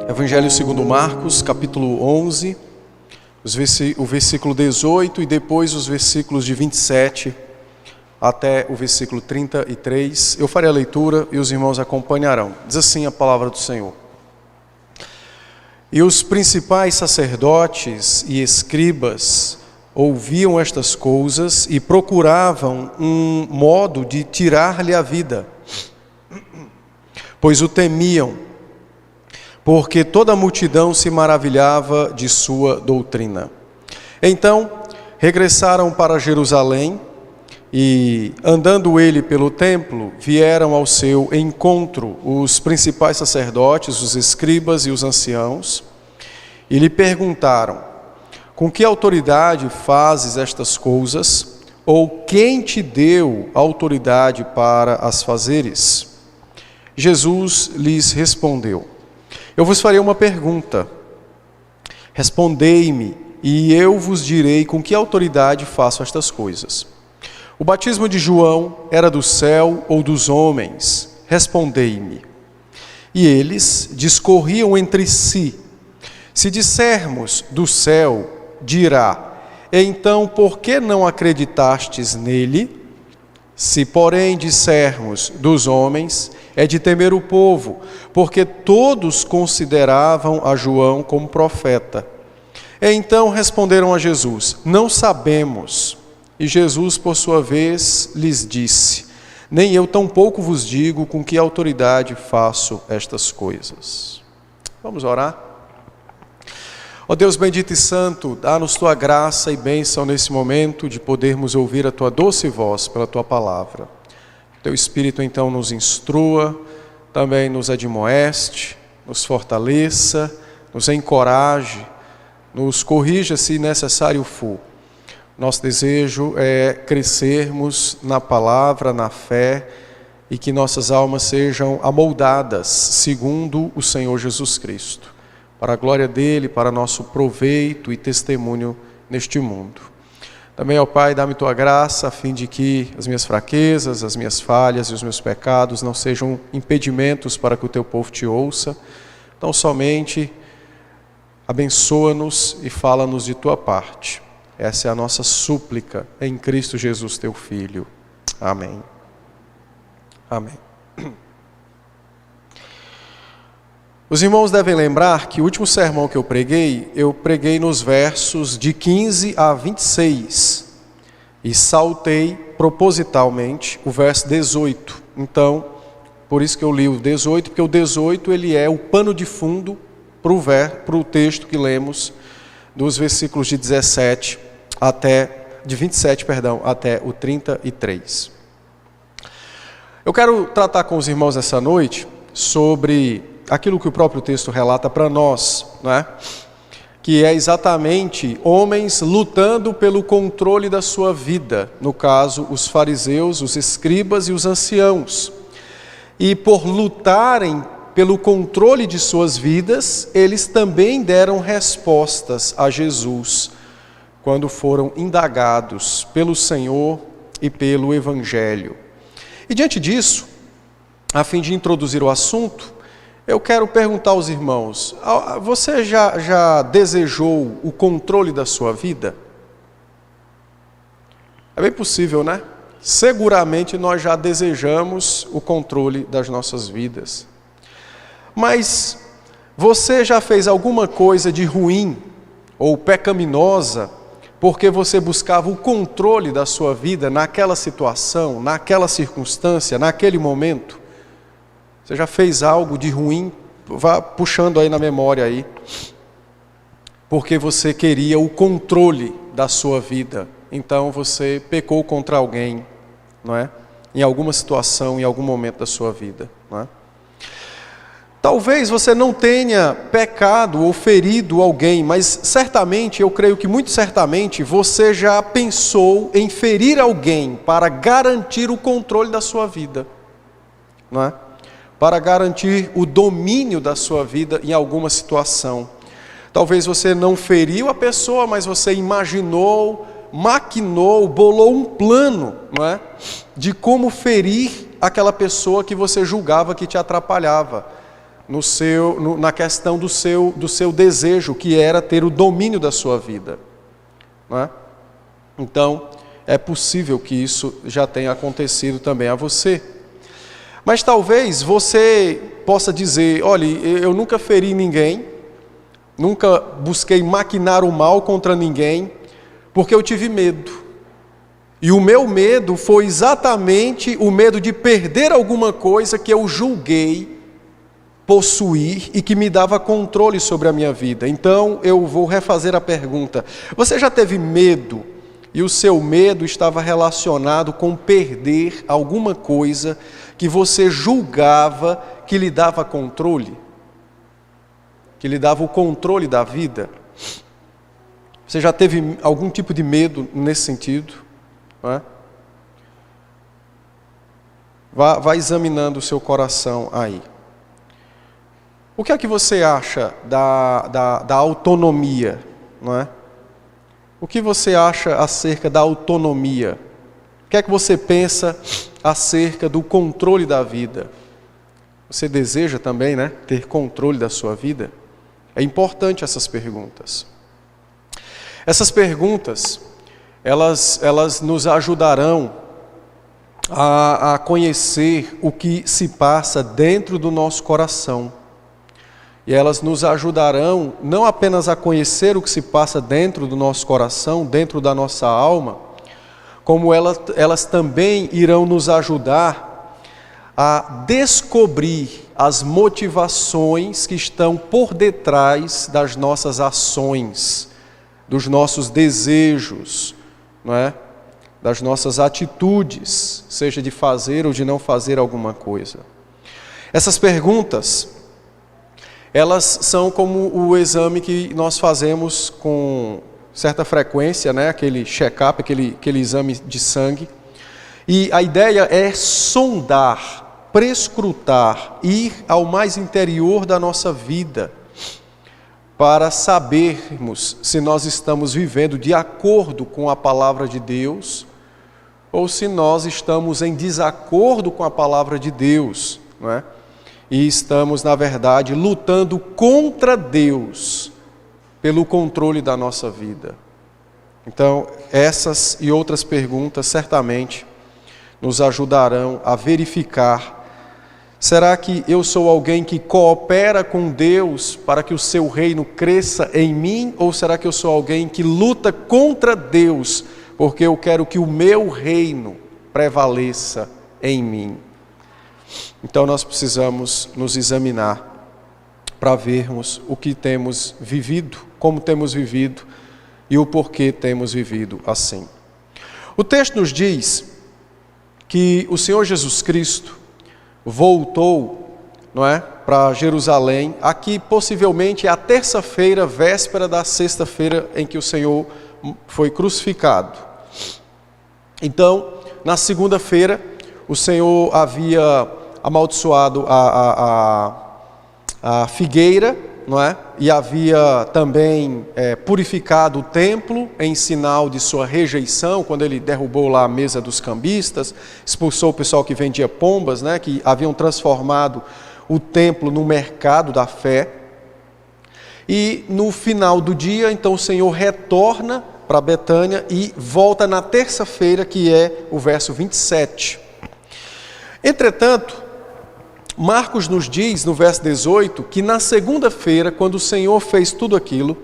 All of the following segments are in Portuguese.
Evangelho segundo Marcos, capítulo 11, o versículo 18 e depois os versículos de 27 até o versículo 33. Eu farei a leitura e os irmãos acompanharão. Diz assim a palavra do Senhor. E os principais sacerdotes e escribas ouviam estas coisas e procuravam um modo de tirar-lhe a vida, pois o temiam, porque toda a multidão se maravilhava de sua doutrina. Então, regressaram para Jerusalém e, andando ele pelo templo, vieram ao seu encontro os principais sacerdotes, os escribas e os anciãos, e lhe perguntaram: com que autoridade fazes estas coisas? Ou quem te deu autoridade para as fazeres? Jesus lhes respondeu: eu vos farei uma pergunta. Respondei-me, e eu vos direi com que autoridade faço estas coisas. O batismo de João era do céu ou dos homens? Respondei-me. E eles discorriam entre si. Se dissermos do céu, dirá: então por que não acreditastes nele? Se, porém, dissermos dos homens, é de temer o povo, porque todos consideravam a João como profeta. Então responderam a Jesus: não sabemos. E Jesus, por sua vez, lhes disse: nem eu tampouco vos digo com que autoridade faço estas coisas. Vamos orar? Ó Deus bendito e santo, dá-nos tua graça e bênção nesse momento de podermos ouvir a tua doce voz pela tua palavra. Teu Espírito então nos instrua, também nos admoeste, nos fortaleça, nos encoraje, nos corrija se necessário for. Nosso desejo é crescermos na palavra, na fé, e que nossas almas sejam amoldadas segundo o Senhor Jesus Cristo, para a glória dele, para nosso proveito e testemunho neste mundo. Também, ó Pai, dá-me tua graça, a fim de que as minhas fraquezas, as minhas falhas e os meus pecados não sejam impedimentos para que o teu povo te ouça. Então, somente abençoa-nos e fala-nos de tua parte. Essa é a nossa súplica em Cristo Jesus, teu Filho. Amém. Amém. Os irmãos devem lembrar que o último sermão que eu preguei nos versos de 15 a 26 e saltei propositalmente o verso 18. Então, por isso que eu li o 18, porque o 18 ele é o pano de fundo para o texto que lemos dos versículos de 27 de 27, até o 33. Eu quero tratar com os irmãos essa noite sobre aquilo que o próprio texto relata para nós, né? Que é exatamente homens lutando pelo controle da sua vida, no caso, os fariseus, os escribas e os anciãos. E por lutarem pelo controle de suas vidas, eles também deram respostas a Jesus, quando foram indagados pelo Senhor e pelo Evangelho. E diante disso, a fim de introduzir o assunto, eu quero perguntar aos irmãos: você já desejou o controle da sua vida? É bem possível, né? Seguramente nós já desejamos o controle das nossas vidas. Mas você já fez alguma coisa de ruim ou pecaminosa porque você buscava o controle da sua vida naquela situação, naquela circunstância, naquele momento? Você já fez algo de ruim? Vá puxando aí na memória aí. Porque você queria o controle da sua vida. Então você pecou contra alguém, não é? Em alguma situação, em algum momento da sua vida, não é? Talvez você não tenha pecado ou ferido alguém, mas certamente, eu creio que muito certamente, você já pensou em ferir alguém para garantir o controle da sua vida, não é? Para garantir o domínio da sua vida em alguma situação. Talvez você não feriu a pessoa, mas você imaginou, maquinou, bolou um plano, não é? De como ferir aquela pessoa que você julgava que te atrapalhava. na questão do seu desejo, que era ter o domínio da sua vida. Não é? Então, é possível que isso já tenha acontecido também a você. Mas talvez você possa dizer, olha, eu nunca feri ninguém, nunca busquei maquinar o mal contra ninguém, porque eu tive medo. E o meu medo foi exatamente o medo de perder alguma coisa que eu julguei possuir e que me dava controle sobre a minha vida. Então eu vou refazer a pergunta. Você já teve medo e o seu medo estava relacionado com perder alguma coisa que você julgava que lhe dava controle? Que lhe dava o controle da vida? Você já teve algum tipo de medo nesse sentido? Não é? Vá examinando o seu coração aí. O que é que você acha da autonomia? Não é? O que você acha acerca da autonomia? O que é que você pensa acerca do controle da vida? Você deseja também, né, ter controle da sua vida? É importante essas perguntas. Essas perguntas, elas nos ajudarão a conhecer o que se passa dentro do nosso coração. E elas nos ajudarão não apenas a conhecer o que se passa dentro do nosso coração, dentro da nossa alma, como elas também irão nos ajudar a descobrir as motivações que estão por detrás das nossas ações, dos nossos desejos, não é? Das nossas atitudes, seja de fazer ou de não fazer alguma coisa. Essas perguntas, elas são como o exame que nós fazemos com certa frequência, né? Aquele check-up, aquele exame de sangue. E a ideia é sondar, prescrutar, ir ao mais interior da nossa vida, para sabermos se nós estamos vivendo de acordo com a palavra de Deus, ou se nós estamos em desacordo com a palavra de Deus, não é? E estamos, na verdade, lutando contra Deus pelo controle da nossa vida. Então, essas e outras perguntas certamente nos ajudarão a verificar: será que eu sou alguém que coopera com Deus para que o seu reino cresça em mim? Ou será que eu sou alguém que luta contra Deus porque eu quero que o meu reino prevaleça em mim? Então nós precisamos nos examinar para vermos o que temos vivido, como temos vivido e o porquê temos vivido assim. O texto nos diz que o Senhor Jesus Cristo voltou, não é, para Jerusalém. Aqui possivelmente é a terça-feira, véspera da sexta-feira em que o Senhor foi crucificado. Então, na segunda-feira, o Senhor havia amaldiçoado a figueira, não é? E havia também purificado o templo em sinal de sua rejeição, quando ele derrubou lá a mesa dos cambistas, expulsou o pessoal que vendia pombas, né? Que haviam transformado o templo no mercado da fé. E no final do dia, então o Senhor retorna para Betânia e volta na terça-feira, que é o verso 27. Entretanto, Marcos nos diz, no verso 18, que na segunda-feira, quando o Senhor fez tudo aquilo,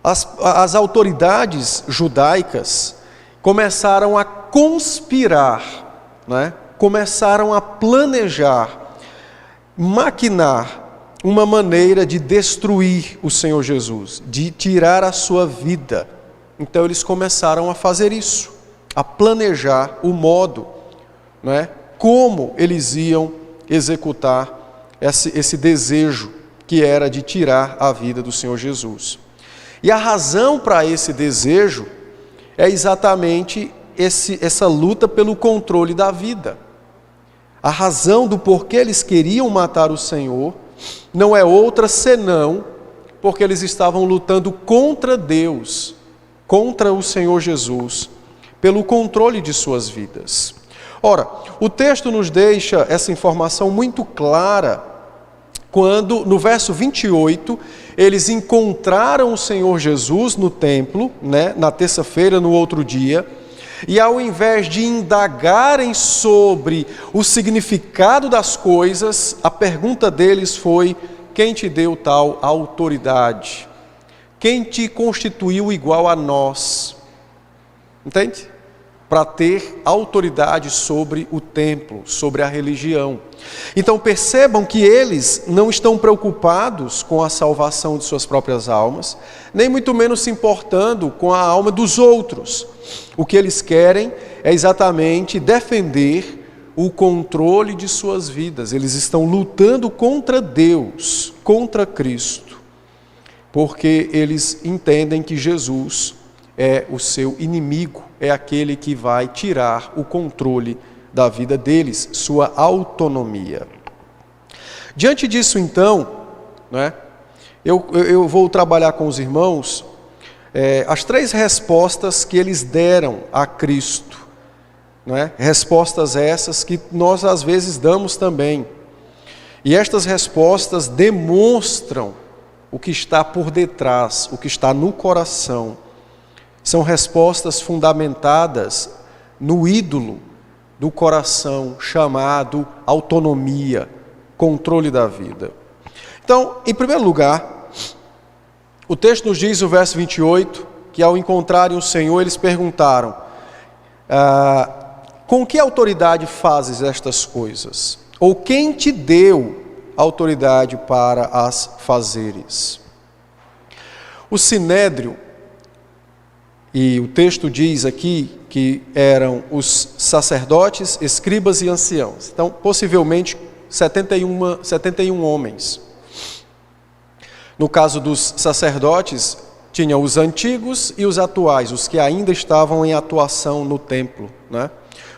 as autoridades judaicas começaram a conspirar, né? Começaram a planejar, maquinar uma maneira de destruir o Senhor Jesus, de tirar a sua vida. Então eles começaram a fazer isso, a planejar o modo, não é? Como eles iam executar esse desejo que era de tirar a vida do Senhor Jesus. E a razão para esse desejo é exatamente essa luta pelo controle da vida. A razão do porquê eles queriam matar o Senhor não é outra senão porque eles estavam lutando contra Deus, contra o Senhor Jesus, pelo controle de suas vidas. Ora, o texto nos deixa essa informação muito clara quando, no verso 28, eles encontraram o Senhor Jesus no templo, na terça-feira, no outro dia, e ao invés de indagarem sobre o significado das coisas, a pergunta deles foi: quem te deu tal autoridade? Quem te constituiu igual a nós? Entende? Para ter autoridade sobre o templo, sobre a religião. Então percebam que eles não estão preocupados com a salvação de suas próprias almas, nem muito menos se importando com a alma dos outros. O que eles querem é exatamente defender o controle de suas vidas. Eles estão lutando contra Deus, contra Cristo, porque eles entendem que Jesus é o seu inimigo, é aquele que vai tirar o controle da vida deles, sua autonomia. Diante disso, então, eu vou trabalhar com os irmãos as 3 respostas que eles deram a Cristo. Respostas essas que nós às vezes damos também. E estas respostas demonstram o que está por detrás, o que está no coração. São respostas fundamentadas no ídolo do coração chamado autonomia, controle da vida. Então, em primeiro lugar, o texto nos diz, no verso 28, que ao encontrarem o Senhor, eles perguntaram: com que autoridade fazes estas coisas? Ou quem te deu autoridade para as fazeres? O sinédrio, e o texto diz aqui que eram os sacerdotes, escribas e anciãos. Então, possivelmente, 71 homens. No caso dos sacerdotes, tinha os antigos e os atuais, os que ainda estavam em atuação no templo.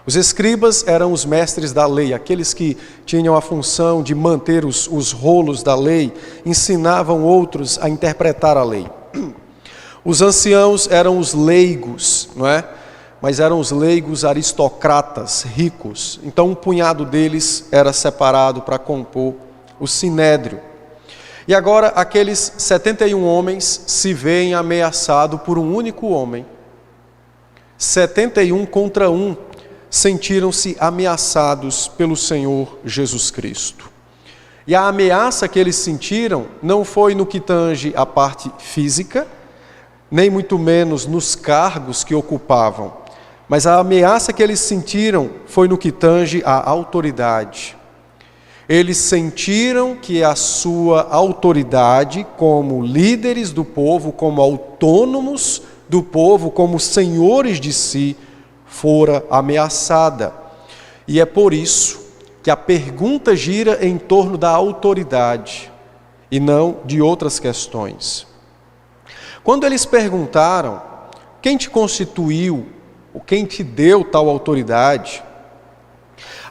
Os escribas eram os mestres da lei, aqueles que tinham a função de manter os rolos da lei, ensinavam outros a interpretar a lei. Os anciãos eram os leigos, mas eram os leigos aristocratas, ricos. Então um punhado deles era separado para compor o sinédrio. E agora aqueles 71 homens se veem ameaçados por um único homem. 71 contra 1 sentiram-se ameaçados pelo Senhor Jesus Cristo. E a ameaça que eles sentiram não foi no que tange a parte física, nem muito menos nos cargos que ocupavam, mas a ameaça que eles sentiram foi no que tange a autoridade. Eles sentiram que a sua autoridade como líderes do povo, como autônomos do povo, como senhores de si, fora ameaçada. E é por isso que a pergunta gira em torno da autoridade e não de outras questões. Quando eles perguntaram: quem te constituiu, ou quem te deu tal autoridade?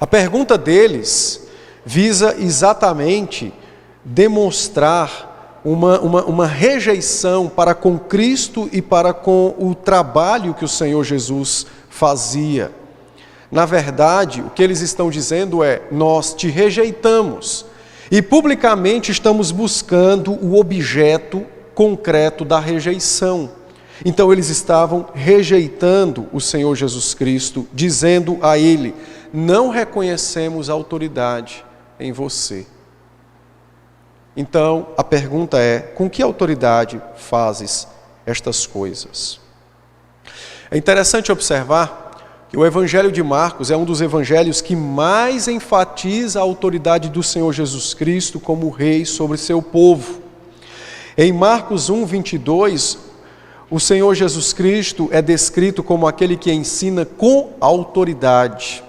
A pergunta deles visa exatamente demonstrar uma rejeição para com Cristo e para com o trabalho que o Senhor Jesus fazia. Na verdade, o que eles estão dizendo é: nós te rejeitamos e publicamente estamos buscando o objeto concreto da rejeição. Então eles estavam rejeitando o Senhor Jesus Cristo, dizendo a Ele: não reconhecemos autoridade em você. Então a pergunta é: com que autoridade fazes estas coisas? É interessante observar que o Evangelho de Marcos é um dos evangelhos que mais enfatiza a autoridade do Senhor Jesus Cristo como rei sobre seu povo. Em Marcos 1, 22, o Senhor Jesus Cristo é descrito como aquele que ensina com autoridade.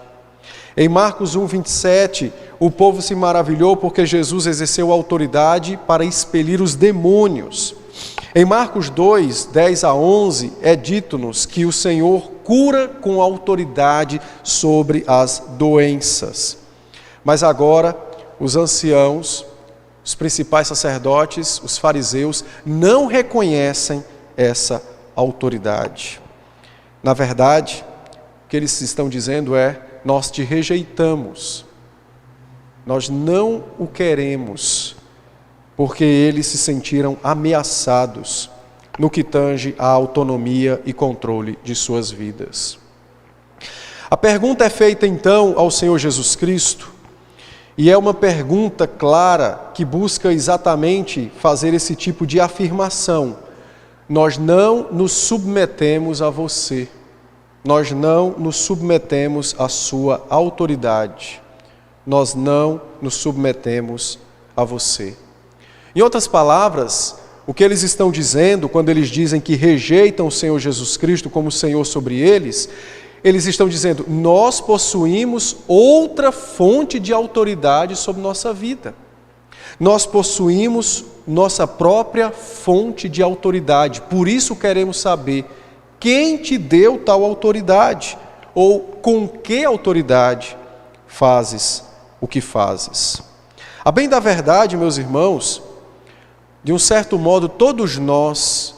Em Marcos 1, 27, o povo se maravilhou porque Jesus exerceu autoridade para expelir os demônios. Em Marcos 2, 10 a 11, é dito-nos que o Senhor cura com autoridade sobre as doenças. Mas agora, os anciãos, os principais sacerdotes, os fariseus, não reconhecem essa autoridade. Na verdade, o que eles estão dizendo é: nós te rejeitamos, nós não o queremos, porque eles se sentiram ameaçados no que tange à autonomia e controle de suas vidas. A pergunta é feita então ao Senhor Jesus Cristo, e é uma pergunta clara que busca exatamente fazer esse tipo de afirmação: nós não nos submetemos a você, nós não nos submetemos à sua autoridade, nós não nos submetemos a você. Em outras palavras, o que eles estão dizendo quando eles dizem que rejeitam o Senhor Jesus Cristo como Senhor sobre eles estão dizendo: nós possuímos outra fonte de autoridade sobre nossa vida. Nós possuímos nossa própria fonte de autoridade. Por isso queremos saber quem te deu tal autoridade, ou com que autoridade fazes o que fazes. A bem da verdade, meus irmãos, de um certo modo, todos nós,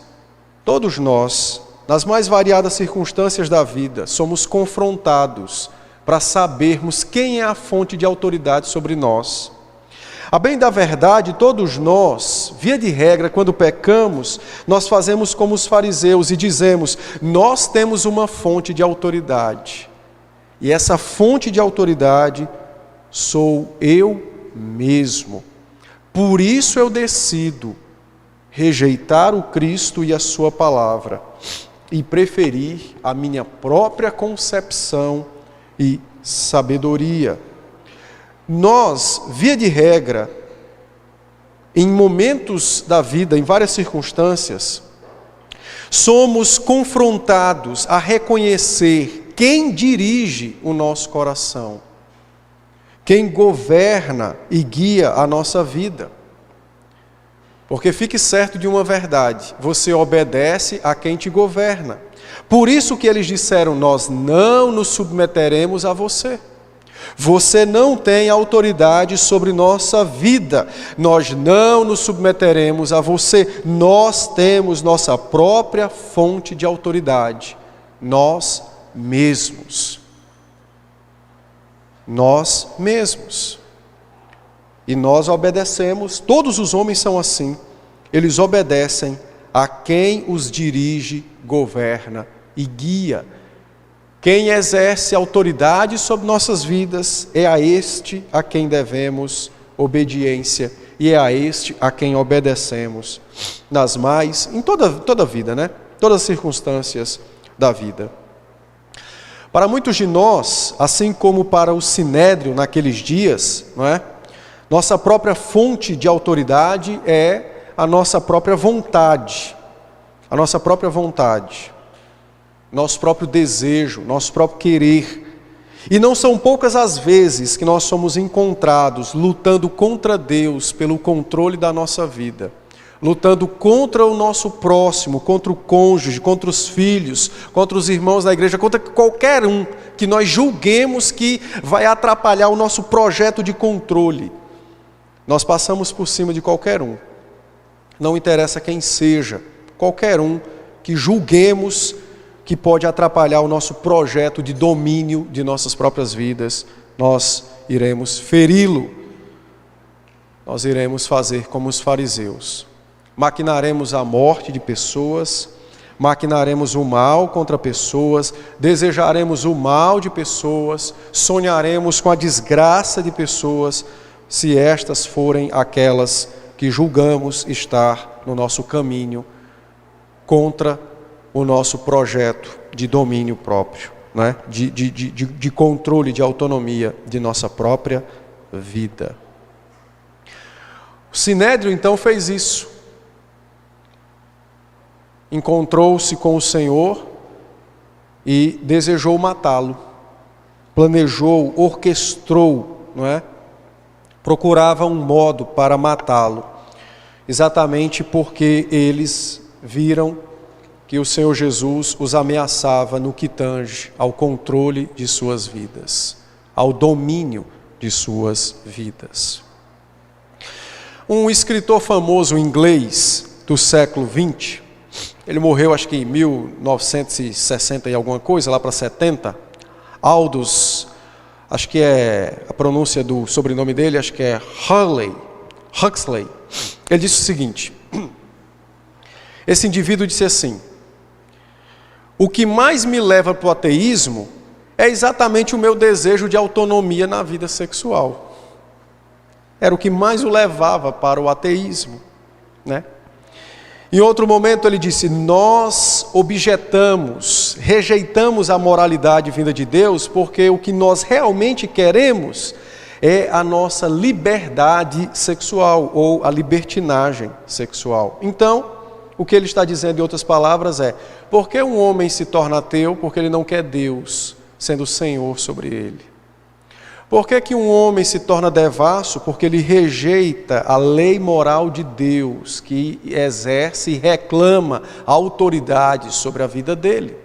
nas mais variadas circunstâncias da vida, somos confrontados para sabermos quem é a fonte de autoridade sobre nós. A bem da verdade, todos nós, via de regra, quando pecamos, nós fazemos como os fariseus e dizemos: nós temos uma fonte de autoridade. E essa fonte de autoridade sou eu mesmo. Por isso eu decido rejeitar o Cristo e a sua palavra e preferir a minha própria concepção e sabedoria. Nós, via de regra, em momentos da vida, em várias circunstâncias, somos confrontados a reconhecer quem dirige o nosso coração, quem governa e guia a nossa vida. Porque fique certo de uma verdade: você obedece a quem te governa. Por isso que eles disseram: nós não nos submeteremos a você. Você não tem autoridade sobre nossa vida. Nós não nos submeteremos a você. Nós temos nossa própria fonte de autoridade. Nós mesmos. Nós mesmos. E nós obedecemos, todos os homens são assim, eles obedecem a quem os dirige, governa e guia. Quem exerce autoridade sobre nossas vidas é a este a quem devemos obediência e é a este a quem obedecemos em toda a vida, né? Todas as circunstâncias da vida. Para muitos de nós, assim como para o Sinédrio naqueles dias, não é? Nossa própria fonte de autoridade é a nossa própria vontade. A nossa própria vontade. Nosso próprio desejo, nosso próprio querer. E não são poucas as vezes que nós somos encontrados lutando contra Deus pelo controle da nossa vida. Lutando contra o nosso próximo, contra o cônjuge, contra os filhos, contra os irmãos da igreja, contra qualquer um que nós julguemos que vai atrapalhar o nosso projeto de controle. Nós passamos por cima de qualquer um. Não interessa quem seja, qualquer um que julguemos que pode atrapalhar o nosso projeto de domínio de nossas próprias vidas, nós iremos feri-lo. Nós iremos fazer como os fariseus. Maquinaremos a morte de pessoas, maquinaremos o mal contra pessoas, desejaremos o mal de pessoas, sonharemos com a desgraça de pessoas, se estas forem aquelas que julgamos estar no nosso caminho contra o nosso projeto de domínio próprio, né? de controle, de autonomia de nossa própria vida. O Sinédrio então fez isso. Encontrou-se com o Senhor e desejou matá-lo. Planejou, orquestrou, não é? Procurava um modo para matá-lo, exatamente porque eles viram que o Senhor Jesus os ameaçava no que tange ao controle de suas vidas, ao domínio de suas vidas. Um escritor famoso inglês do século XX, ele morreu acho que em 1960 e alguma coisa, lá para 70, Aldous, acho que é a pronúncia do sobrenome dele, acho que é Huxley. Ele disse o seguinte: esse indivíduo disse assim: o que mais me leva para o ateísmo é exatamente o meu desejo de autonomia na vida sexual. Era o que mais o levava para o ateísmo, né? Em outro momento ele disse: nós objetamos, rejeitamos a moralidade vinda de Deus, porque o que nós realmente queremos é a nossa liberdade sexual, ou a libertinagem sexual. Então, o que ele está dizendo em outras palavras é: por que um homem se torna ateu? Porque ele não quer Deus sendo Senhor sobre ele. Por que um homem se torna devasso? Porque ele rejeita a lei moral de Deus, que exerce e reclama a autoridade sobre a vida dele.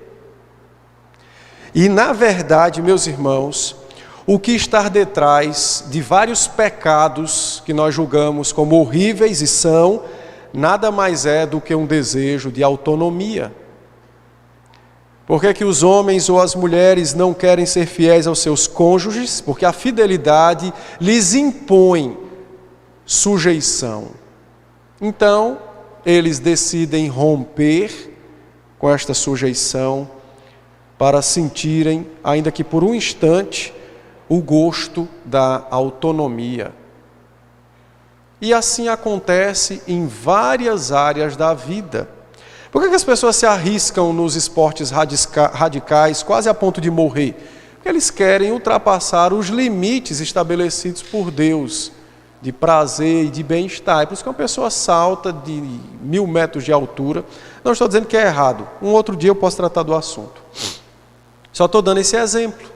E na verdade, meus irmãos, o que está detrás de vários pecados que nós julgamos como horríveis e são, nada mais é do que um desejo de autonomia. Por que os homens ou as mulheres não querem ser fiéis aos seus cônjuges? Porque a fidelidade lhes impõe sujeição. Então, eles decidem romper com esta sujeição para sentirem, ainda que por um instante, o gosto da autonomia. E assim acontece em várias áreas da vida. Por que as pessoas se arriscam nos esportes radicais quase a ponto de morrer? Porque eles querem ultrapassar os limites estabelecidos por Deus de prazer e de bem-estar. É por isso que uma pessoa salta de 1000 metros de altura. Não estou dizendo que é errado. Um outro dia eu posso tratar do assunto. Só estou dando esse exemplo.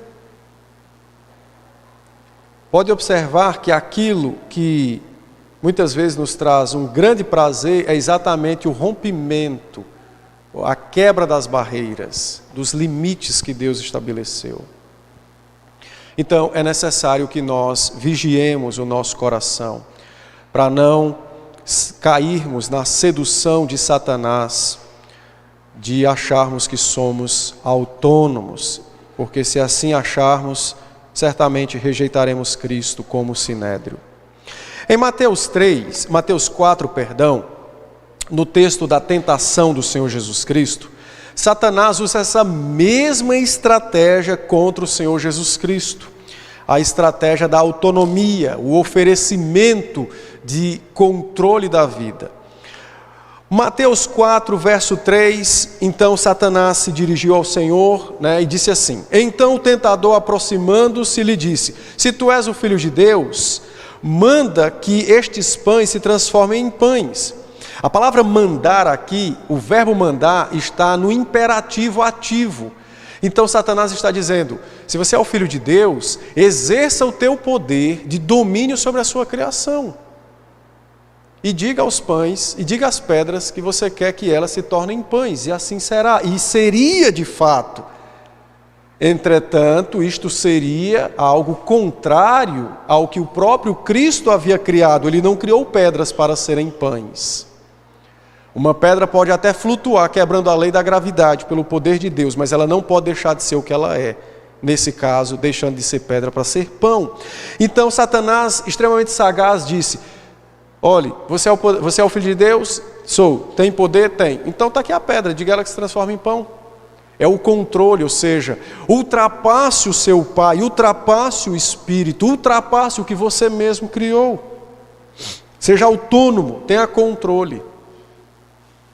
Pode observar que aquilo que muitas vezes nos traz um grande prazer é exatamente o rompimento, a quebra das barreiras, dos limites que Deus estabeleceu. Então, é necessário que nós vigiemos o nosso coração, para não cairmos na sedução de Satanás, de acharmos que somos autônomos, porque se assim acharmos, certamente rejeitaremos Cristo como sinédrio. Em Mateus 4, no texto da tentação do Senhor Jesus Cristo, Satanás usa essa mesma estratégia contra o Senhor Jesus Cristo. A estratégia da autonomia, o oferecimento de controle da vida. Mateus 4, verso 3, então Satanás se dirigiu ao Senhor, e disse assim: então o tentador, aproximando-se, lhe disse: se tu és o Filho de Deus, manda que estes pães se transformem em pães. A palavra mandar aqui, o verbo mandar, está no imperativo ativo. Então Satanás está dizendo: se você é o Filho de Deus, exerça o teu poder de domínio sobre a sua criação. E diga aos pães, e diga às pedras que você quer que elas se tornem pães, e assim será. E seria de fato. Entretanto, isto seria algo contrário ao que o próprio Cristo havia criado. Ele não criou pedras para serem pães. Uma pedra pode até flutuar, quebrando a lei da gravidade pelo poder de Deus, mas ela não pode deixar de ser o que ela é. Nesse caso, deixando de ser pedra para ser pão. Então, Satanás, extremamente sagaz, disse: olhe, você é o Filho de Deus? Sou. Tem poder? Tem. Então está aqui a pedra, diga ela que se transforma em pão. É o controle, ou seja, ultrapasse o seu pai, ultrapasse o espírito, ultrapasse o que você mesmo criou. Seja autônomo, tenha controle.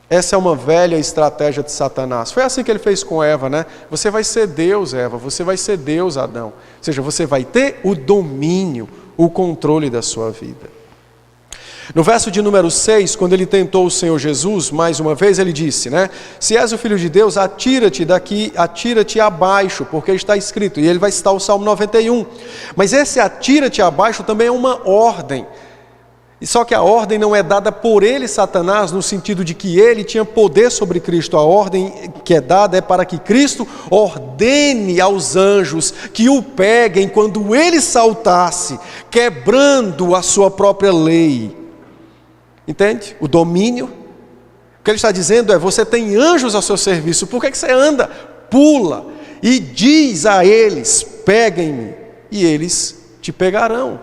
Essa é uma velha estratégia de Satanás. Foi assim que ele fez com Eva, Você vai ser Deus, Eva, você vai ser Deus, Adão. Ou seja, você vai ter o domínio, o controle da sua vida. No verso de número 6, quando ele tentou o Senhor Jesus, mais uma vez ele disse, se és o Filho de Deus, atira-te daqui, atira-te abaixo, porque está escrito, e ele vai citar o Salmo 91. Mas esse atira-te abaixo também é uma ordem. E só que a ordem não é dada por ele, Satanás, no sentido de que ele tinha poder sobre Cristo. A ordem que é dada é para que Cristo ordene aos anjos que o peguem quando ele saltasse, quebrando a sua própria lei. Entende? O domínio. O que ele está dizendo é: você tem anjos ao seu serviço, por que você anda, pula e diz a eles: peguem-me, e eles te pegarão.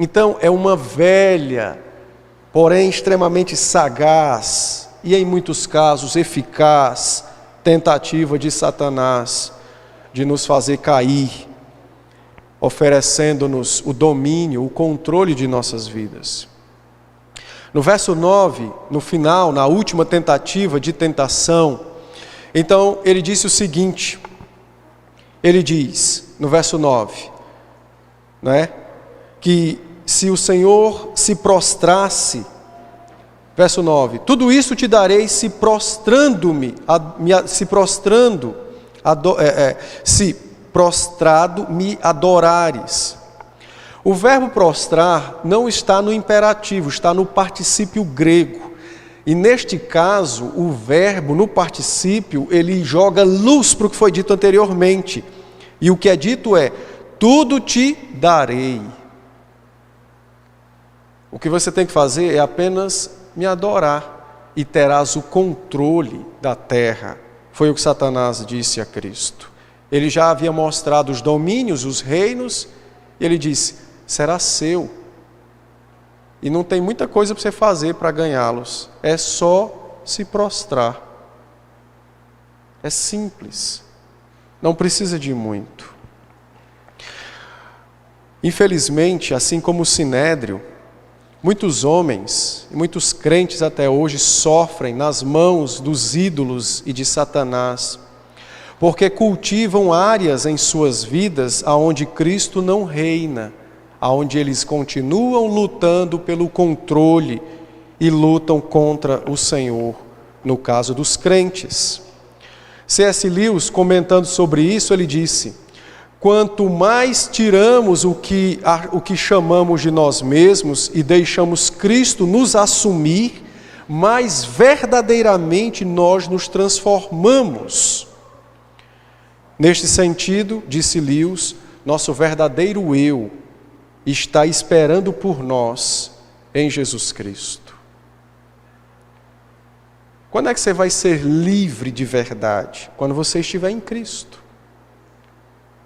Então é uma velha porém extremamente sagaz e, em muitos casos, eficaz tentativa de Satanás de nos fazer cair, oferecendo-nos o domínio, o controle de nossas vidas. No verso 9, no final, na última tentativa de tentação, então ele disse o seguinte, ele diz, no verso 9, que se o Senhor se prostrasse, verso 9, tudo isso te darei se prostrado me adorares. O verbo prostrar não está no imperativo, está no particípio grego. E neste caso, o verbo no particípio, ele joga luz para o que foi dito anteriormente. E o que é dito é, tudo te darei. O que você tem que fazer é apenas me adorar e terás o controle da terra. Foi o que Satanás disse a Cristo. Ele já havia mostrado os domínios, os reinos, e ele disse, será seu. E não tem muita coisa para você fazer para ganhá-los. É só se prostrar. É simples. Não precisa de muito. Infelizmente, assim como o Sinédrio, muitos homens e muitos crentes até hoje sofrem nas mãos dos ídolos e de Satanás, porque cultivam áreas em suas vidas aonde Cristo não reina, aonde eles continuam lutando pelo controle e lutam contra o Senhor, no caso dos crentes. C.S. Lewis, comentando sobre isso, ele disse, quanto mais tiramos o que chamamos de nós mesmos e deixamos Cristo nos assumir, mais verdadeiramente nós nos transformamos. Neste sentido, disse Lewis, nosso verdadeiro eu está esperando por nós em Jesus Cristo. Quando é que você vai ser livre de verdade? Quando você estiver em Cristo.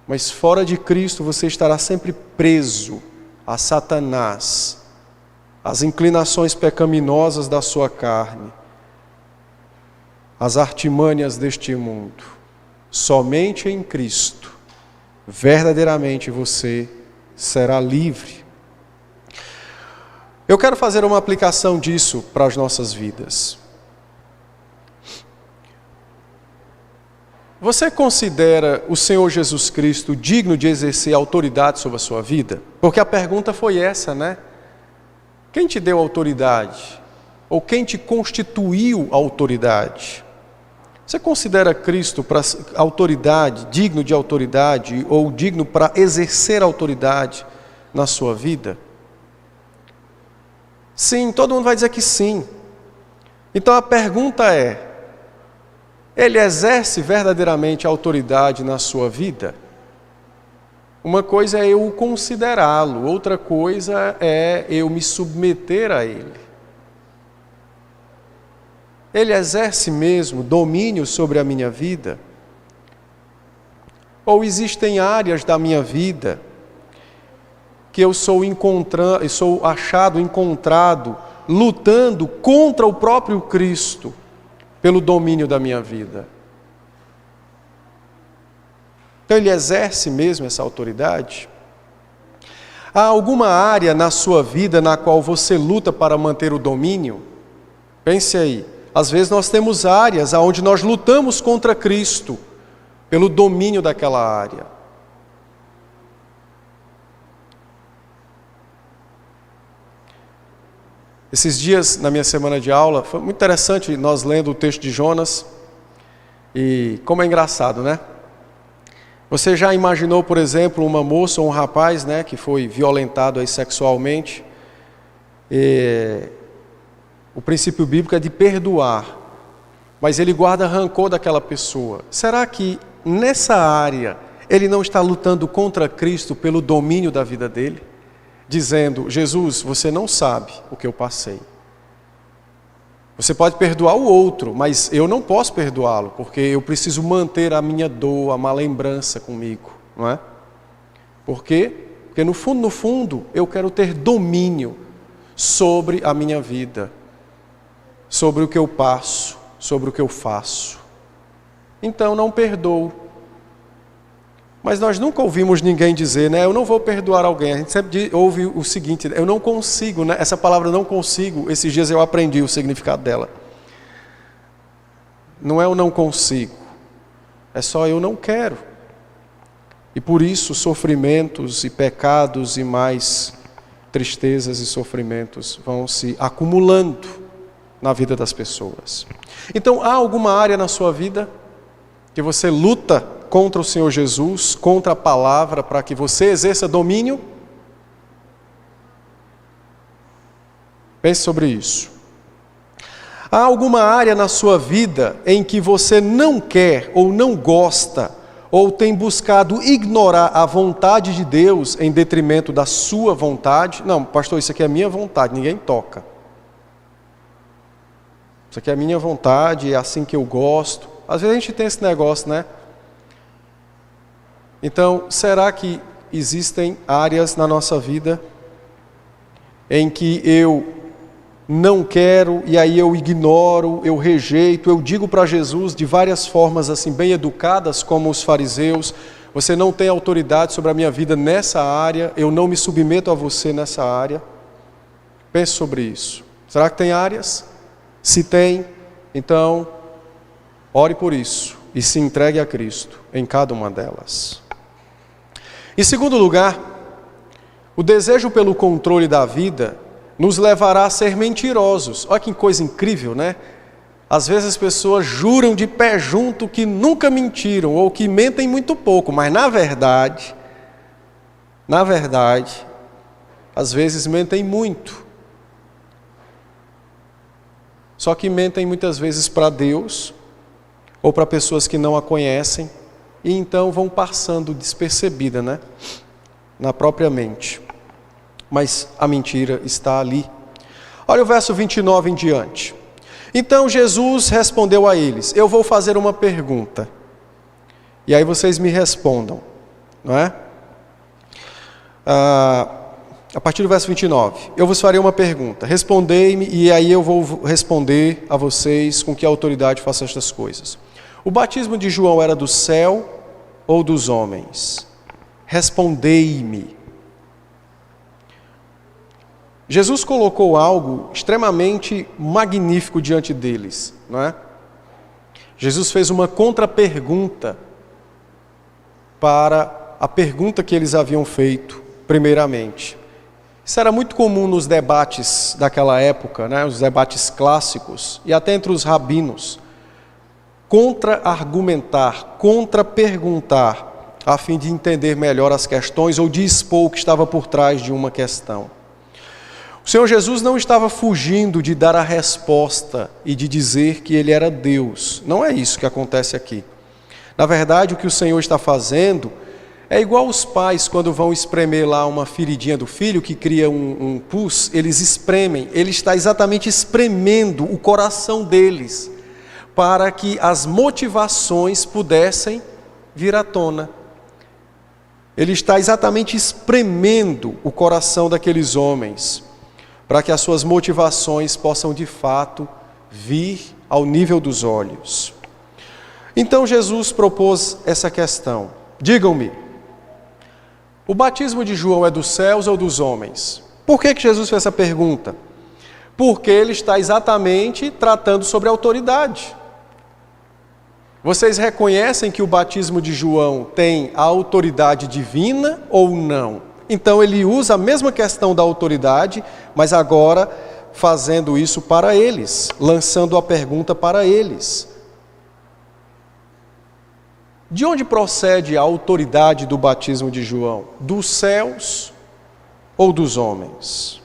Mas fora de Cristo você estará sempre preso a Satanás, às inclinações pecaminosas da sua carne, às artimanhas deste mundo. Somente em Cristo, verdadeiramente você será livre. Eu quero fazer uma aplicação disso para as nossas vidas. Você considera o Senhor Jesus Cristo digno de exercer autoridade sobre a sua vida? Porque a pergunta foi essa, né? Quem te deu autoridade? Ou quem te constituiu autoridade? Você considera Cristo para autoridade, digno de autoridade, ou digno para exercer autoridade na sua vida? Sim, todo mundo vai dizer que sim. Então a pergunta é, ele exerce verdadeiramente autoridade na sua vida? Uma coisa é eu considerá-lo, outra coisa é eu me submeter a ele. Ele exerce mesmo domínio sobre a minha vida? Ou existem áreas da minha vida que eu sou encontrado, lutando contra o próprio Cristo pelo domínio da minha vida? Então ele exerce mesmo essa autoridade? Há alguma área na sua vida na qual você luta para manter o domínio? Pense aí. Às vezes nós temos áreas onde nós lutamos contra Cristo, pelo domínio daquela área. Esses dias, na minha semana de aula, foi muito interessante nós lendo o texto de Jonas, e como é engraçado, né? Você já imaginou, por exemplo, uma moça ou um rapaz, né, que foi violentado aí sexualmente? O princípio bíblico é de perdoar, mas ele guarda rancor daquela pessoa. Será que nessa área ele não está lutando contra Cristo pelo domínio da vida dele? Dizendo, Jesus, você não sabe o que eu passei. Você pode perdoar o outro, mas eu não posso perdoá-lo, porque eu preciso manter a minha dor, a má lembrança comigo, não é? Por quê? Porque no fundo, eu quero ter domínio sobre a minha vida, sobre o que eu passo, sobre o que eu faço. Então não perdoo. Mas nós nunca ouvimos ninguém dizer, né? Eu não vou perdoar alguém. A gente sempre ouve o seguinte, eu não consigo, né? Essa palavra não consigo, esses dias eu aprendi o significado dela. Não é eu não consigo, é só eu não quero. E por isso sofrimentos e pecados e mais tristezas e sofrimentos vão se acumulando na vida das pessoas. Então há alguma área na sua vida que você luta contra o Senhor Jesus, contra a palavra, para que você exerça domínio? Pense sobre isso. Há alguma área na sua vida em que você não quer ou não gosta, ou tem buscado ignorar a vontade de Deus em detrimento da sua vontade? Não, pastor, isso aqui é a minha vontade, ninguém toca. Isso aqui é a minha vontade, é assim que eu gosto. Às vezes a gente tem esse negócio, né? Então, será que existem áreas na nossa vida em que eu não quero, e aí eu ignoro, eu rejeito, eu digo para Jesus de várias formas assim, bem educadas, como os fariseus: você não tem autoridade sobre a minha vida nessa área, eu não me submeto a você nessa área? Pense sobre isso. Será que tem áreas? Se tem, então, ore por isso e se entregue a Cristo em cada uma delas. Em segundo lugar, o desejo pelo controle da vida nos levará a ser mentirosos. Olha que coisa incrível, né? Às vezes as pessoas juram de pé junto que nunca mentiram ou que mentem muito pouco, mas na verdade, às vezes mentem muito. Só que mentem muitas vezes para Deus ou para pessoas que não a conhecem e então vão passando despercebida, né? Na própria mente. Mas a mentira está ali. Olha o verso 29 em diante. Então Jesus respondeu a eles: eu vou fazer uma pergunta, e aí vocês me respondam, não é? A partir do verso 29, eu vos farei uma pergunta, respondei-me, e aí eu vou responder a vocês com que autoridade faço estas coisas. O batismo de João era do céu ou dos homens? Respondei-me. Jesus colocou algo extremamente magnífico diante deles, não é? Jesus fez uma contrapergunta para a pergunta que eles haviam feito primeiramente. Isso era muito comum nos debates daquela época, né? Os debates clássicos, e até entre os rabinos. Contra-argumentar, contra-perguntar, a fim de entender melhor as questões ou de expor o que estava por trás de uma questão. O Senhor Jesus não estava fugindo de dar a resposta e de dizer que Ele era Deus. Não é isso que acontece aqui. Na verdade, o que o Senhor está fazendo é igual os pais quando vão espremer lá uma feridinha do filho que cria um pus, eles espremem. Ele está exatamente espremendo o coração deles para que as motivações pudessem vir à tona. Ele está exatamente espremendo o coração daqueles homens para que as suas motivações possam de fato vir ao nível dos olhos. Então Jesus propôs essa questão. Digam-me, o batismo de João é dos céus ou dos homens? Por que Jesus fez essa pergunta? Porque ele está exatamente tratando sobre autoridade. Vocês reconhecem que o batismo de João tem a autoridade divina ou não? Então ele usa a mesma questão da autoridade, mas agora fazendo isso para eles, lançando a pergunta para eles. De onde procede a autoridade do batismo de João? Dos céus ou dos homens?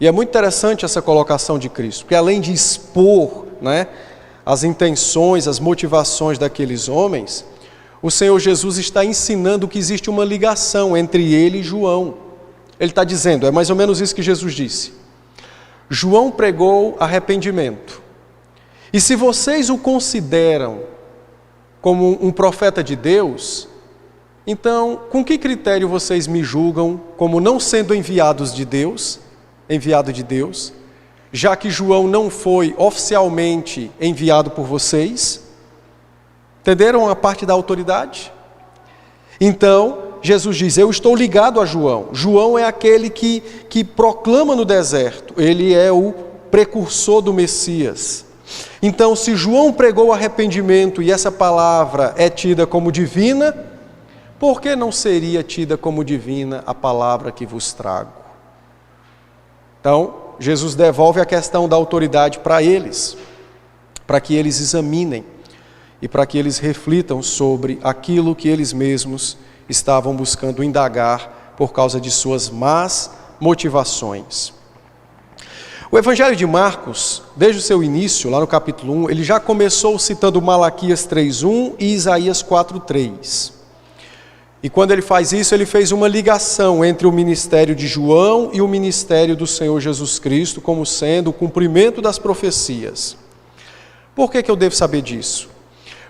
E é muito interessante essa colocação de Cristo, porque além de expor, né, as intenções, as motivações daqueles homens, o Senhor Jesus está ensinando que existe uma ligação entre ele e João. Ele está dizendo, é mais ou menos isso que Jesus disse. João pregou arrependimento. E se vocês o consideram como um profeta de Deus, então com que critério vocês me julgam como não sendo enviados de Deus? enviado de Deus, já que João não foi oficialmente enviado por vocês. Entenderam a parte da autoridade? Então, Jesus diz, eu estou ligado a João. João é aquele que proclama no deserto. Ele é o precursor do Messias. Então, se João pregou arrependimento e essa palavra é tida como divina, por que não seria tida como divina a palavra que vos trago? Então, Jesus devolve a questão da autoridade para eles, para que eles examinem e para que eles reflitam sobre aquilo que eles mesmos estavam buscando indagar por causa de suas más motivações. O Evangelho de Marcos, desde o seu início, lá no capítulo 1, ele já começou citando Malaquias 3:1 e Isaías 4:3. E quando ele faz isso, ele fez uma ligação entre o ministério de João e o ministério do Senhor Jesus Cristo, como sendo o cumprimento das profecias. Por que eu devo saber disso?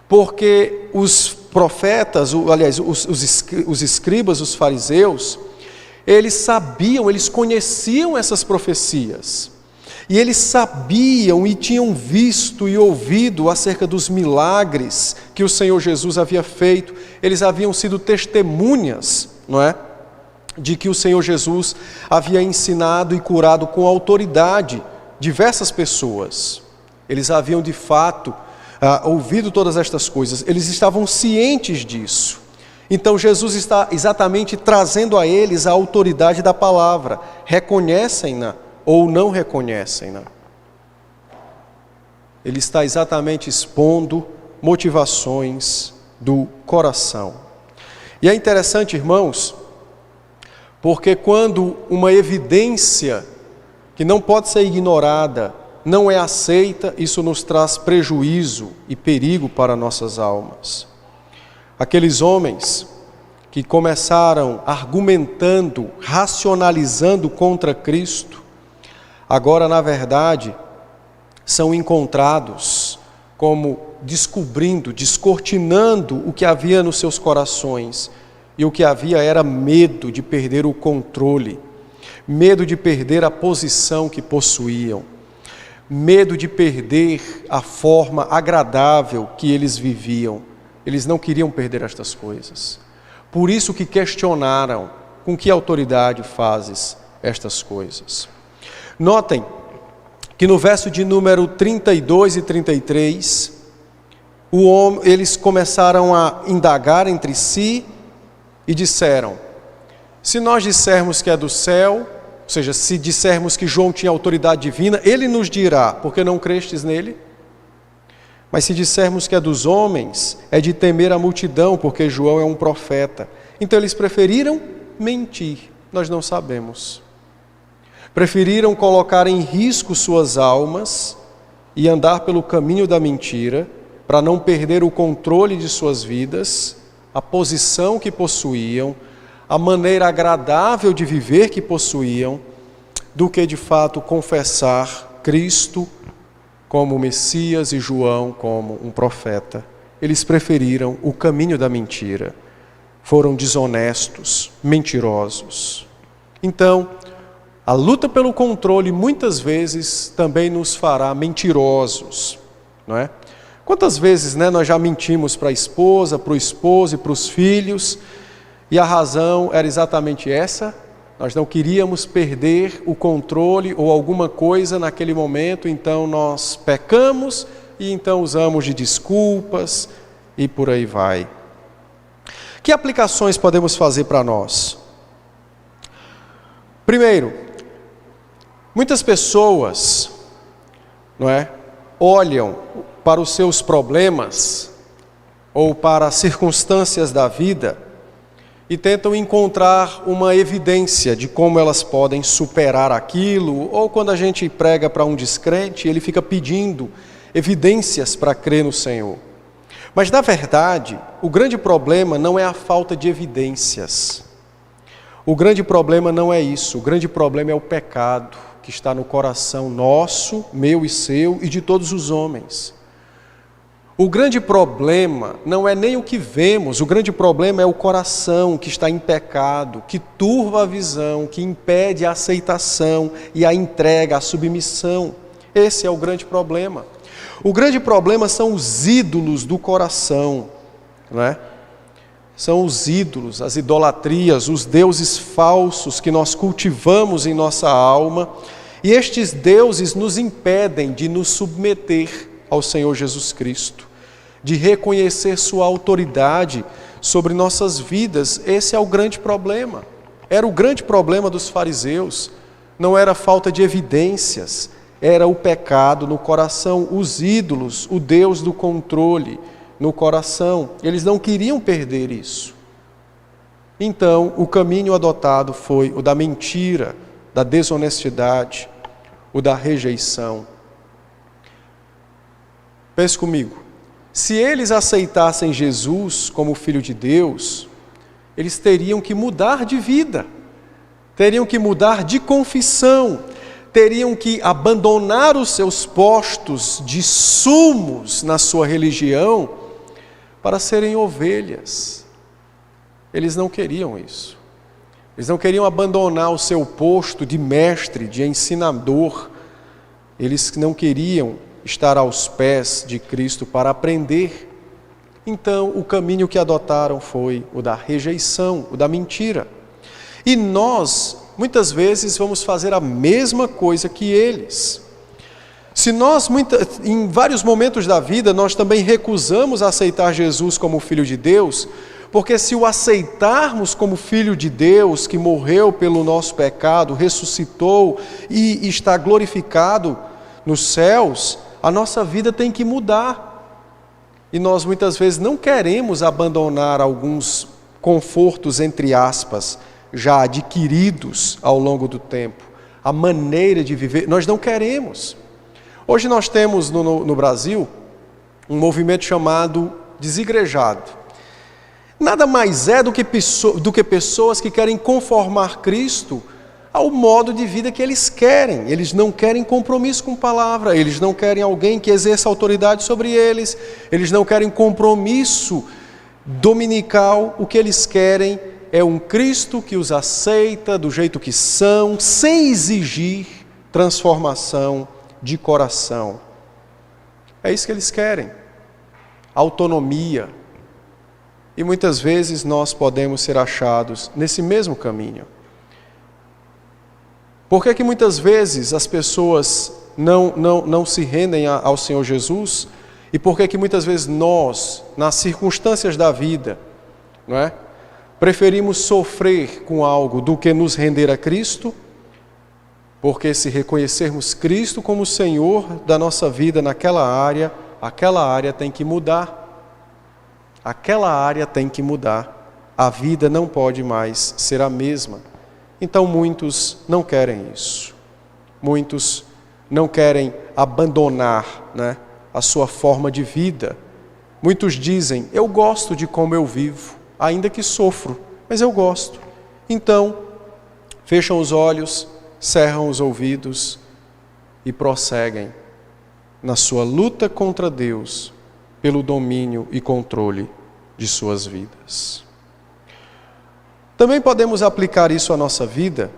Porque os profetas, aliás, os escribas, os fariseus, eles sabiam, eles conheciam essas profecias. E eles sabiam e tinham visto e ouvido acerca dos milagres que o Senhor Jesus havia feito. Eles haviam sido testemunhas, não é? De que o Senhor Jesus havia ensinado e curado com autoridade diversas pessoas. Eles haviam de fato ouvido todas estas coisas. Eles estavam cientes disso. Então Jesus está exatamente trazendo a eles a autoridade da palavra. Reconhecem-na ou não reconhecem-na. Ele está exatamente expondo motivações do coração. E é interessante, irmãos, porque quando uma evidência que não pode ser ignorada não é aceita, isso nos traz prejuízo e perigo para nossas almas. Aqueles homens que começaram argumentando, racionalizando contra Cristo, agora, na verdade, são encontrados como descobrindo, descortinando o que havia nos seus corações. E o que havia era medo de perder o controle, medo de perder a posição que possuíam, medo de perder a forma agradável que eles viviam. Eles não queriam perder estas coisas. Por isso que questionaram, com que autoridade fazes estas coisas? Notem que no verso de número 32 e 33, eles começaram a indagar entre si e disseram, se nós dissermos que é do céu, ou seja, se dissermos que João tinha autoridade divina, ele nos dirá, porque não crestes nele? Mas se dissermos que é dos homens, é de temer a multidão, porque João é um profeta. Então eles preferiram mentir, nós não sabemos. Preferiram colocar em risco suas almas e andar pelo caminho da mentira, para não perder o controle de suas vidas, a posição que possuíam, a maneira agradável de viver que possuíam, do que de fato confessar Cristo como Messias e João como um profeta. Eles preferiram o caminho da mentira. Foram desonestos, mentirosos. Então, a luta pelo controle muitas vezes também nos fará mentirosos, não é? Quantas vezes, nós já mentimos para a esposa, para o esposo e para os filhos, e a razão era exatamente essa: nós não queríamos perder o controle ou alguma coisa naquele momento, então nós pecamos e então usamos de desculpas e por aí vai. Que aplicações podemos fazer para nós? Primeiro, muitas pessoas, olham para os seus problemas ou para as circunstâncias da vida e tentam encontrar uma evidência de como elas podem superar aquilo, ou quando a gente prega para um descrente, ele fica pedindo evidências para crer no Senhor. Mas, na verdade, o grande problema não é a falta de evidências. O grande problema não é isso. O grande problema é o pecado que está no coração nosso, meu e seu e de todos os homens. O grande problema não é nem o que vemos, o grande problema é o coração que está em pecado, que turva a visão, que impede a aceitação e a entrega, a submissão. Esse é o grande problema. O grande problema são os ídolos do coração, não é? São os ídolos, as idolatrias, os deuses falsos que nós cultivamos em nossa alma, e estes deuses nos impedem de nos submeter ao Senhor Jesus Cristo, de reconhecer sua autoridade sobre nossas vidas. Esse é o grande problema. Era o grande problema dos fariseus. Não era falta de evidências, era o pecado no coração, os ídolos, o Deus do controle no coração. Eles não queriam perder isso. Então, o caminho adotado foi o da mentira, da desonestidade, o da rejeição. Pense comigo, se eles aceitassem Jesus como Filho de Deus, eles teriam que mudar de vida, teriam que mudar de confissão, teriam que abandonar os seus postos de sumos na sua religião para serem ovelhas. Eles não queriam isso. Eles não queriam abandonar o seu posto de mestre, de ensinador. Eles não queriam estar aos pés de Cristo para aprender. Então, o caminho que adotaram foi o da rejeição, o da mentira. E nós, muitas vezes, vamos fazer a mesma coisa que eles. Se nós, em vários momentos da vida, nós também recusamos aceitar Jesus como Filho de Deus, porque se o aceitarmos como Filho de Deus, que morreu pelo nosso pecado, ressuscitou e está glorificado nos céus, a nossa vida tem que mudar. E nós muitas vezes não queremos abandonar alguns confortos, entre aspas, já adquiridos ao longo do tempo. A maneira de viver, nós não queremos. Hoje nós temos no Brasil um movimento chamado desigrejado. Nada mais é do que pessoas que querem conformar Cristo ao modo de vida que eles querem. Eles não querem compromisso com a palavra, eles não querem alguém que exerça autoridade sobre eles, eles não querem compromisso dominical. O que eles querem é um Cristo que os aceita do jeito que são, sem exigir transformação de coração. É isso que eles querem, autonomia. E muitas vezes nós podemos ser achados nesse mesmo caminho. Por que muitas vezes as pessoas não se rendem ao Senhor Jesus? E por que muitas vezes nós, nas circunstâncias da vida, não é, preferimos sofrer com algo do que nos render a Cristo? Porque se reconhecermos Cristo como Senhor da nossa vida naquela área, aquela área tem que mudar. Aquela área tem que mudar. A vida não pode mais ser a mesma. Então muitos não querem isso. Muitos não querem abandonar, né, a sua forma de vida. Muitos dizem, eu gosto de como eu vivo, ainda que sofro, mas eu gosto. Então, fecham os olhos, cerram os ouvidos e prosseguem na sua luta contra Deus pelo domínio e controle de suas vidas. Também podemos aplicar isso à nossa vida,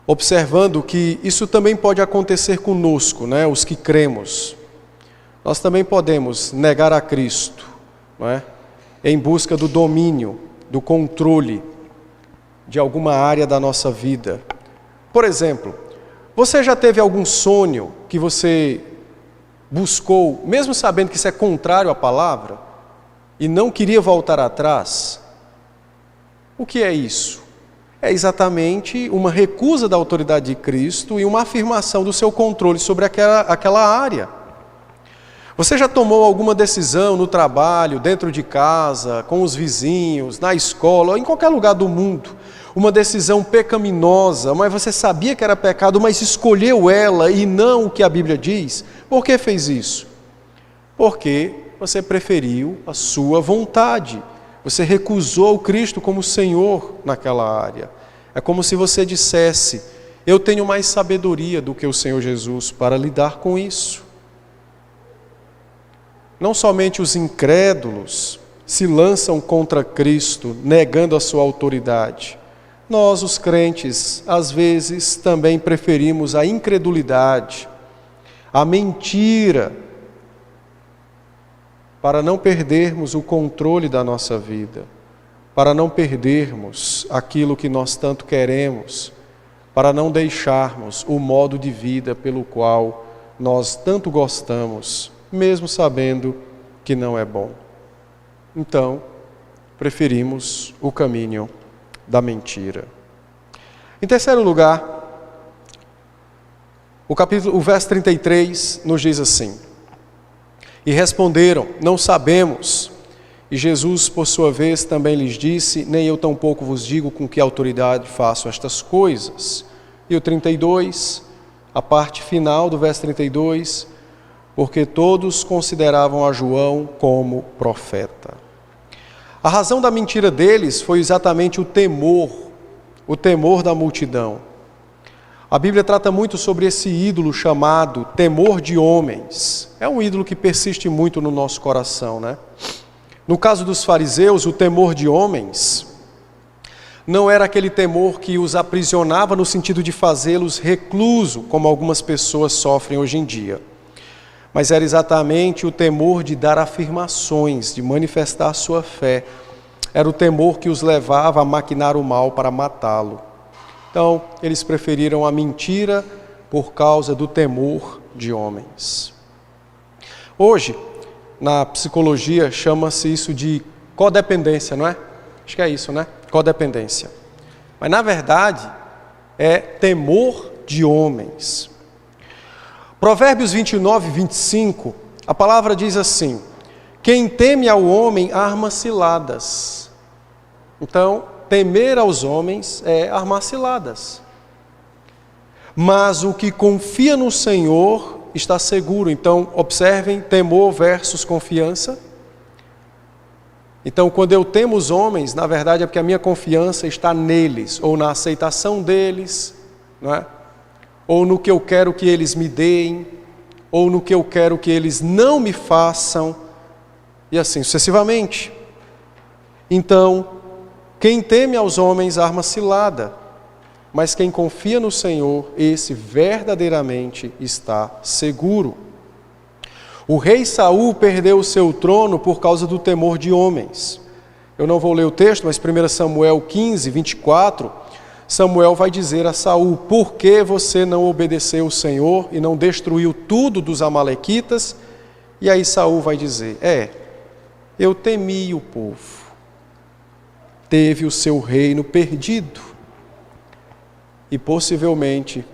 observando que isso também pode acontecer conosco, né, os que cremos. Nós também podemos negar a Cristo, não é, em busca do domínio, do controle de alguma área da nossa vida. Por exemplo, você já teve algum sonho que você buscou, mesmo sabendo que isso é contrário à palavra, e não queria voltar atrás? O que é isso? É exatamente uma recusa da autoridade de Cristo e uma afirmação do seu controle sobre aquela área. Você já tomou alguma decisão no trabalho, dentro de casa, com os vizinhos, na escola, ou em qualquer lugar do mundo, uma decisão pecaminosa, mas você sabia que era pecado, mas escolheu ela e não o que a Bíblia diz? Por que fez isso? Porque você preferiu a sua vontade. Você recusou Cristo como Senhor naquela área. É como se você dissesse, eu tenho mais sabedoria do que o Senhor Jesus para lidar com isso. não somente os incrédulos se lançam contra Cristo, negando a sua autoridade. Nós, os crentes, às vezes também preferimos a incredulidade, a mentira, para não perdermos o controle da nossa vida, para não perdermos aquilo que nós tanto queremos, para não deixarmos o modo de vida pelo qual nós tanto gostamos, mesmo sabendo que não é bom. Então, preferimos o caminho da mentira. Em terceiro lugar, o verso 33 nos diz assim: e responderam, não sabemos. E Jesus, por sua vez, também lhes disse, nem eu tampouco vos digo com que autoridade faço estas coisas. E o 32, a parte final do verso 32, porque todos consideravam a João como profeta. A razão da mentira deles foi exatamente o temor da multidão. A Bíblia trata muito sobre esse ídolo chamado temor de homens. É um ídolo que persiste muito no nosso coração, né? No caso dos fariseus, o temor de homens não era aquele temor que os aprisionava no sentido de fazê-los recluso, como algumas pessoas sofrem hoje em dia. Mas era exatamente o temor de dar afirmações, de manifestar a sua fé. Era o temor que os levava a maquinar o mal para matá-lo. Então, eles preferiram a mentira por causa do temor de homens. Hoje, na psicologia, chama-se isso de codependência, não é? Acho que é isso, né? Codependência. Mas, na verdade, é temor de homens. Provérbios 29, 25, a palavra diz assim: quem teme ao homem arma ciladas. Então, temer aos homens é armar ciladas. Mas o que confia no Senhor está seguro. Então, observem, temor versus confiança. Então, quando eu temo os homens, na verdade é porque a minha confiança está neles, ou na aceitação deles, não é? Ou no que eu quero que eles me deem, ou no que eu quero que eles não me façam, e assim sucessivamente. Então, quem teme aos homens arma cilada, mas quem confia no Senhor, esse verdadeiramente está seguro. O rei Saul perdeu o seu trono por causa do temor de homens. Eu não vou ler o texto, mas 1 Samuel 15, 24, Samuel vai dizer a Saul: por que você não obedeceu o Senhor e não destruiu tudo dos amalequitas? E aí Saul vai dizer: eu temi o povo. Teve o seu reino perdido. E possivelmente,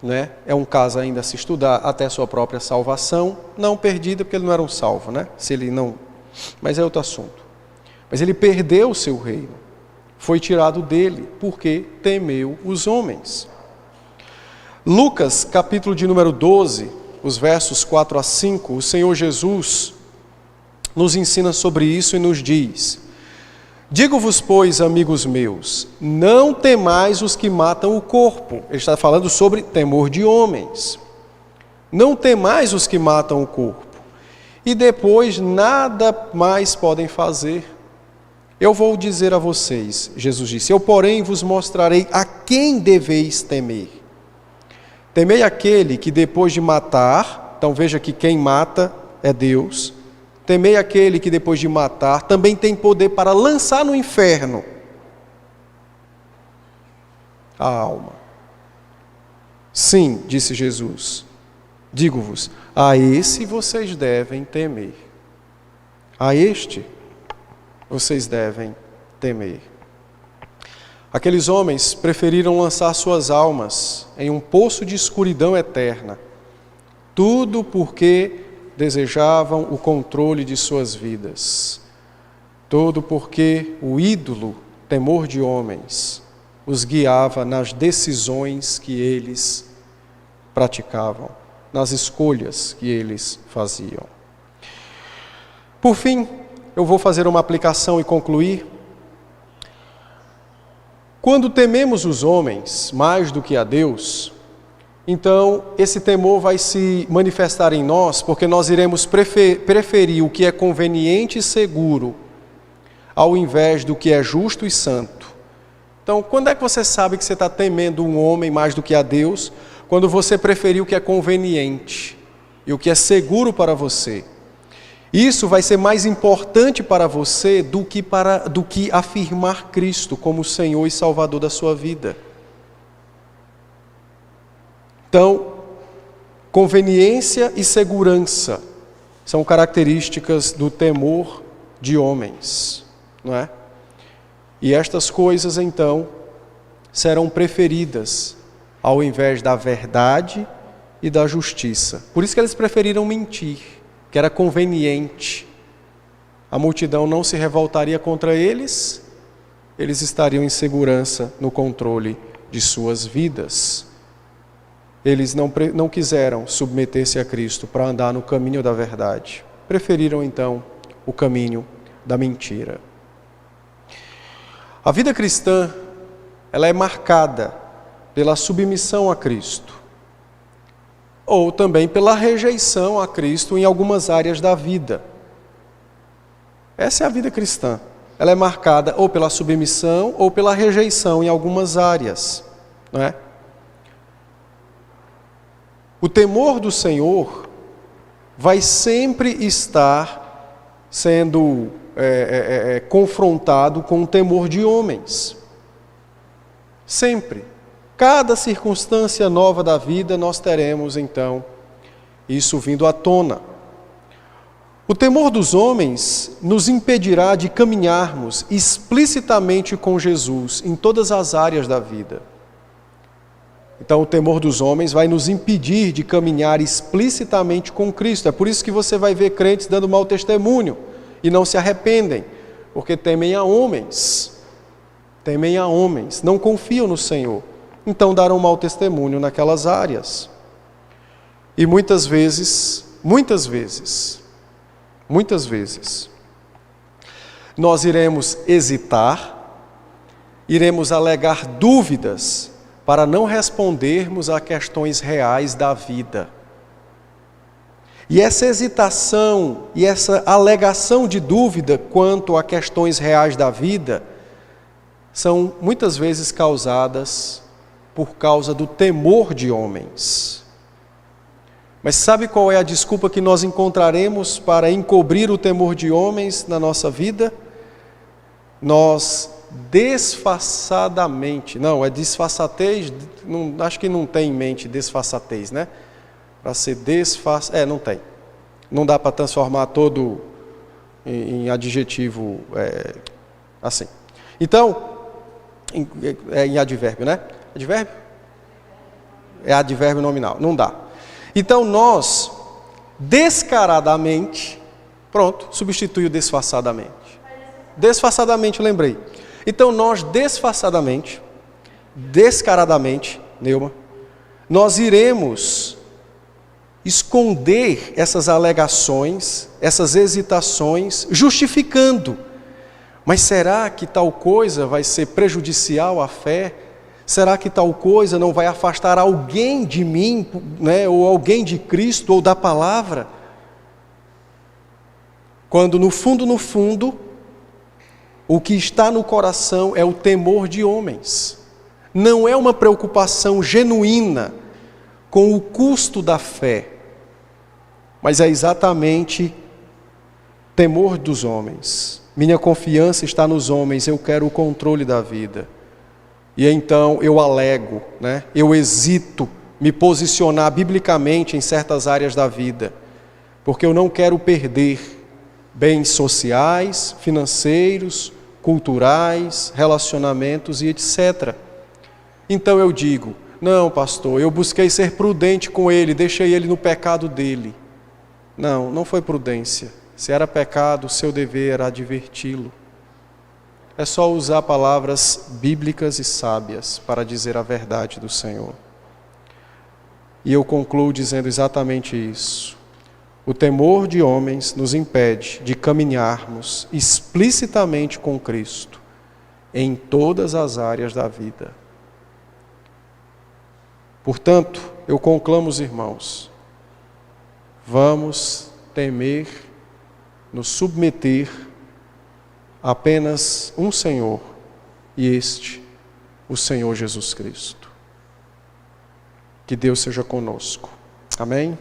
né, é um caso ainda a se estudar, até sua própria salvação, não perdida porque ele não era um salvo, né? Se ele não, mas é outro assunto. Mas ele perdeu o seu reino, foi tirado dele, porque temeu os homens. Lucas, capítulo de número 12, os versos 4 a 5, o Senhor Jesus nos ensina sobre isso e nos diz: digo-vos, pois, amigos meus, não temais os que matam o corpo. Ele está falando sobre temor de homens. Não temais os que matam o corpo, e depois nada mais podem fazer. Eu vou dizer a vocês, Jesus disse, eu, porém, vos mostrarei a quem deveis temer. Temei aquele que depois de matar, então veja que quem mata é Deus. Temei aquele que depois de matar também tem poder para lançar no inferno a alma. Sim, disse Jesus, digo-vos, a esse vocês devem temer. A este vocês devem temer. Aqueles homens preferiram lançar suas almas em um poço de escuridão eterna. Tudo porque desejavam o controle de suas vidas. Tudo porque o ídolo, temor de homens, os guiava nas decisões que eles praticavam, nas escolhas que eles faziam. Por fim, eu vou fazer uma aplicação e concluir. Quando tememos os homens mais do que a Deus, Então, esse temor vai se manifestar em nós, porque nós iremos preferir o que é conveniente e seguro, ao invés do que é justo e santo. Então, quando é que você sabe que você está temendo um homem mais do que a Deus? Quando você preferir o que é conveniente e o que é seguro para você. Isso vai ser mais importante para você do que afirmar Cristo como Senhor e Salvador da sua vida. Então, conveniência e segurança são características do temor de homens, não é? E estas coisas, então, serão preferidas ao invés da verdade e da justiça. Por isso que eles preferiram mentir, que era conveniente. A multidão não se revoltaria contra eles, eles estariam em segurança no controle de suas vidas. Eles não quiseram submeter-se a Cristo para andar no caminho da verdade. Preferiram, então, o caminho da mentira. A vida cristã, ela é marcada pela submissão a Cristo, ou também pela rejeição a Cristo em algumas áreas da vida. Essa é a vida cristã. Ela é marcada ou pela submissão ou pela rejeição em algumas áreas, não é? O temor do Senhor vai sempre estar sendo confrontado com o temor de homens. Sempre. Cada circunstância nova da vida nós teremos, então, isso vindo à tona. O temor dos homens nos impedirá de caminharmos explicitamente com Jesus em todas as áreas da vida. Então, o temor dos homens vai nos impedir de caminhar explicitamente com Cristo. É por isso que você vai ver crentes dando mau testemunho e não se arrependem, porque temem a homens. Temem a homens, não confiam no Senhor. Então, darão mau testemunho naquelas áreas. E muitas vezes, nós iremos hesitar, iremos alegar dúvidas para não respondermos a questões reais da vida. E essa hesitação e essa alegação de dúvida quanto a questões reais da vida são muitas vezes causadas por causa do temor de homens. Mas sabe qual é a desculpa que nós encontraremos para encobrir o temor de homens na nossa vida? Nós disfarçadamente, não, é disfarçatez, não, acho que não tem em mente disfarçatez, né? Para ser não tem. Não dá para transformar todo em adjetivo assim. Então, em advérbio, né? Advérbio? É advérbio nominal, não dá. Então nós, descaradamente, pronto, substitui o disfarçadamente. Disfarçadamente, lembrei. Então nós descaradamente, Neuma, nós iremos esconder essas alegações, essas hesitações, justificando. Mas será que tal coisa vai ser prejudicial à fé? Será que tal coisa não vai afastar alguém de mim, né, ou alguém de Cristo ou da palavra? Quando no fundo, o que está no coração é o temor de homens. Não é uma preocupação genuína com o custo da fé, mas é exatamente temor dos homens. Minha confiança está nos homens, eu quero o controle da vida. E então eu alego, né? Eu hesito me posicionar biblicamente em certas áreas da vida, porque eu não quero perder bens sociais, financeiros, culturais, relacionamentos e etc. Então eu digo, não, pastor, eu busquei ser prudente com ele, deixei ele no pecado dele. Não, não foi prudência. Se era pecado, o seu dever era adverti-lo. É só usar palavras bíblicas e sábias para dizer a verdade do Senhor. E eu concluo dizendo exatamente isso. O temor de homens nos impede de caminharmos explicitamente com Cristo em todas as áreas da vida. Portanto, eu conclamo os irmãos, vamos temer, nos submeter a apenas um Senhor, e este, o Senhor Jesus Cristo. Que Deus seja conosco. Amém?